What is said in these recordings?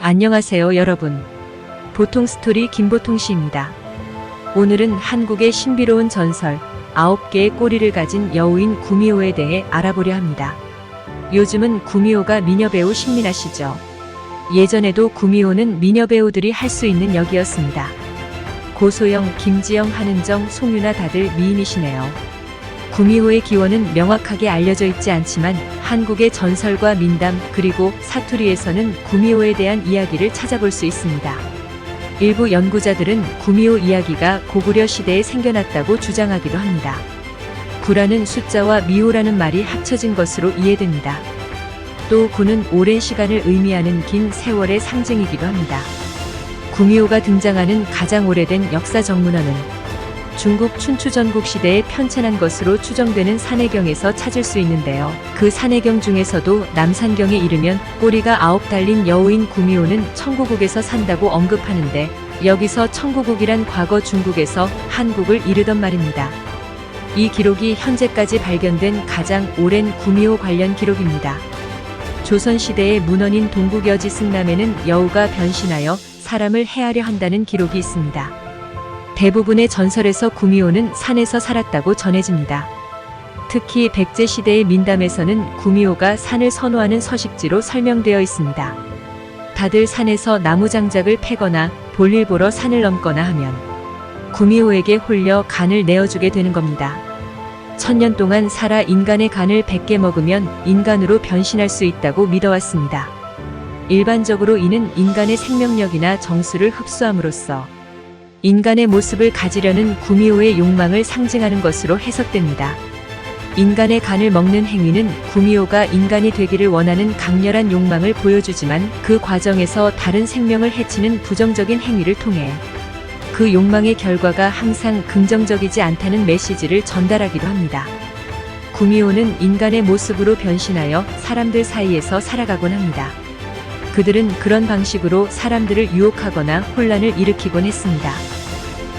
안녕하세요 여러분. 보통스토리 김보통씨입니다. 오늘은 한국의 신비로운 전설 9개의 꼬리를 가진 여우인 구미호에 대해 알아보려 합니다. 요즘은 구미호가 미녀배우 신민아시죠? 예전에도 구미호는 미녀배우들이 할 수 있는 역이었습니다. 고소영, 김지영, 한은정, 송유나 다들 미인이시네요. 구미호의 기원은 명확하게 알려져 있지 않지만 한국의 전설과 민담 그리고 사투리에서는 구미호에 대한 이야기를 찾아볼 수 있습니다. 일부 연구자들은 구미호 이야기가 고구려 시대에 생겨났다고 주장하기도 합니다. 구라는 숫자와 미호라는 말이 합쳐진 것으로 이해됩니다. 또 구는 오랜 시간을 의미하는 긴 세월의 상징이기도 합니다. 구미호가 등장하는 가장 오래된 역사 정문헌은 중국 춘추전국 시대에 편찬한 것으로 추정되는 산해경에서 찾을 수 있는데요. 그 산해경 중에서도 남산경에 이르면 꼬리가 9 달린 여우인 구미호는 청구국에서 산다고 언급하는데 여기서 청구국이란 과거 중국에서 한국을 이르던 말입니다. 이 기록이 현재까지 발견된 가장 오랜 구미호 관련 기록입니다. 조선시대의 문헌인 동국여지 승남에는 여우가 변신하여 사람을 해하려 한다는 기록이 있습니다. 대부분의 전설에서 구미호는 산에서 살았다고 전해집니다. 특히 백제시대의 민담에서는 구미호가 산을 선호하는 서식지로 설명되어 있습니다. 다들 산에서 나무장작을 패거나 볼일 보러 산을 넘거나 하면 구미호에게 홀려 간을 내어주게 되는 겁니다. 1000년 동안 살아 인간의 간을 100개 먹으면 인간으로 변신할 수 있다고 믿어왔습니다. 일반적으로 이는 인간의 생명력이나 정수를 흡수함으로써 인간의 모습을 가지려는 구미호의 욕망을 상징하는 것으로 해석됩니다. 인간의 간을 먹는 행위는 구미호가 인간이 되기를 원하는 강렬한 욕망을 보여주지만 그 과정에서 다른 생명을 해치는 부정적인 행위를 통해 그 욕망의 결과가 항상 긍정적이지 않다는 메시지를 전달하기도 합니다. 구미호는 인간의 모습으로 변신하여 사람들 사이에서 살아가곤 합니다. 그들은 그런 방식으로 사람들을 유혹하거나 혼란을 일으키곤 했습니다.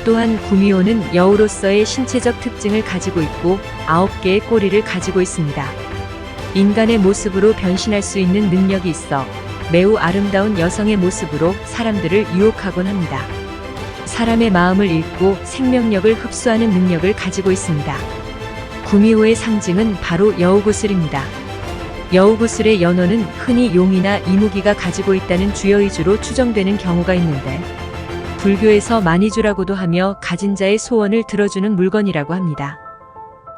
또한 구미호는 여우로서의 신체적 특징을 가지고 있고 9개의 꼬리를 가지고 있습니다. 인간의 모습으로 변신할 수 있는 능력이 있어 매우 아름다운 여성의 모습으로 사람들을 유혹하곤 합니다. 사람의 마음을 읽고 생명력을 흡수하는 능력을 가지고 있습니다. 구미호의 상징은 바로 여우구슬입니다. 여우구슬의 연호는 흔히 용이나 이무기가 가지고 있다는 주여의주로 추정되는 경우가 있는데 불교에서 만이주라고도 하며 가진 자의 소원을 들어주는 물건이라고 합니다.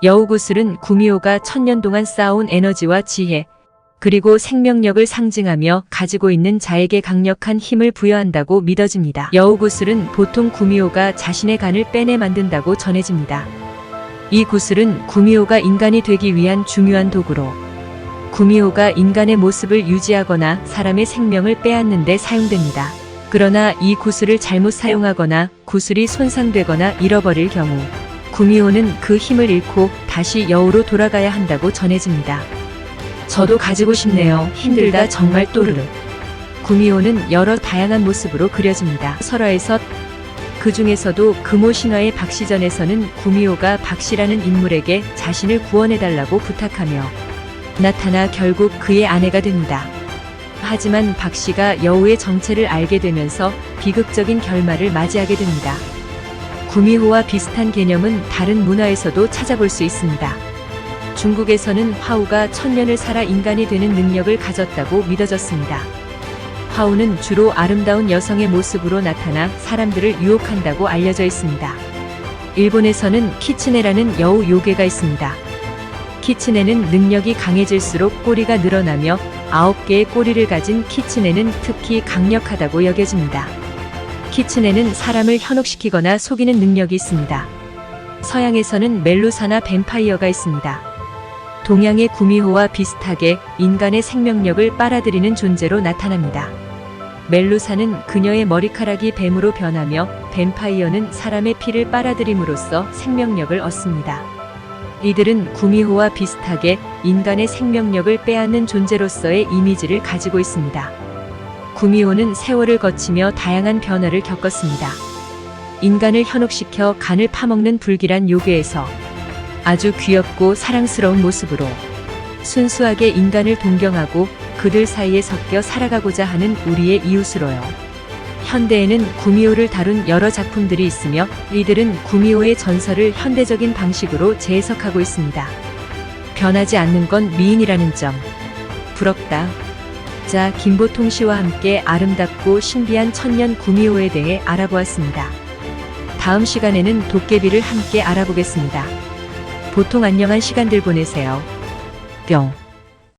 여우구슬은 구미호가 1000년 동안 쌓아온 에너지와 지혜 그리고 생명력을 상징하며 가지고 있는 자에게 강력한 힘을 부여한다고 믿어집니다. 여우구슬은 보통 구미호가 자신의 간을 빼내 만든다고 전해집니다. 이 구슬은 구미호가 인간이 되기 위한 중요한 도구로 구미호가 인간의 모습을 유지하거나 사람의 생명을 빼앗는 데 사용됩니다. 그러나 이 구슬을 잘못 사용하거나 구슬이 손상되거나 잃어버릴 경우 구미호는 그 힘을 잃고 다시 여우로 돌아가야 한다고 전해집니다. 저도 가지고 싶네요. 힘들다 정말 또르르. 구미호는 여러 다양한 모습으로 그려집니다. 설화에서 그 중에서도 금오신화의 박시전에서는 구미호가 박씨라는 인물에게 자신을 구원해달라고 부탁하며 나타나 결국 그의 아내가 됩니다. 하지만 박씨가 여우의 정체를 알게 되면서 비극적인 결말을 맞이하게 됩니다. 구미호와 비슷한 개념은 다른 문화에서도 찾아볼 수 있습니다. 중국에서는 화우가 1000년을 살아 인간이 되는 능력을 가졌다고 믿어졌습니다. 화우는 주로 아름다운 여성의 모습으로 나타나 사람들을 유혹한다고 알려져 있습니다. 일본에서는 키츠네라는 여우 요괴가 있습니다. 키츠네는 능력이 강해질수록 꼬리가 늘어나며 9개의 꼬리를 가진 키츠네는 특히 강력하다고 여겨집니다. 키츠네는 사람을 현혹시키거나 속이는 능력이 있습니다. 서양에서는 멜루사나 뱀파이어가 있습니다. 동양의 구미호와 비슷하게 인간의 생명력을 빨아들이는 존재로 나타납니다. 멜루사는 그녀의 머리카락이 뱀으로 변하며 뱀파이어는 사람의 피를 빨아들임으로써 생명력을 얻습니다. 이들은 구미호와 비슷하게 인간의 생명력을 빼앗는 존재로서의 이미지를 가지고 있습니다. 구미호는 세월을 거치며 다양한 변화를 겪었습니다. 인간을 현혹시켜 간을 파먹는 불길한 요괴에서 아주 귀엽고 사랑스러운 모습으로 순수하게 인간을 동경하고 그들 사이에 섞여 살아가고자 하는 우리의 이웃으로요. 현대에는 구미호를 다룬 여러 작품들이 있으며 이들은 구미호의 전설을 현대적인 방식으로 재해석하고 있습니다. 변하지 않는 건 미인이라는 점. 부럽다. 자, 김보통 씨와 함께 아름답고 신비한 천년 구미호에 대해 알아보았습니다. 다음 시간에는 도깨비를 함께 알아보겠습니다. 보통 안녕한 시간들 보내세요. 뿅.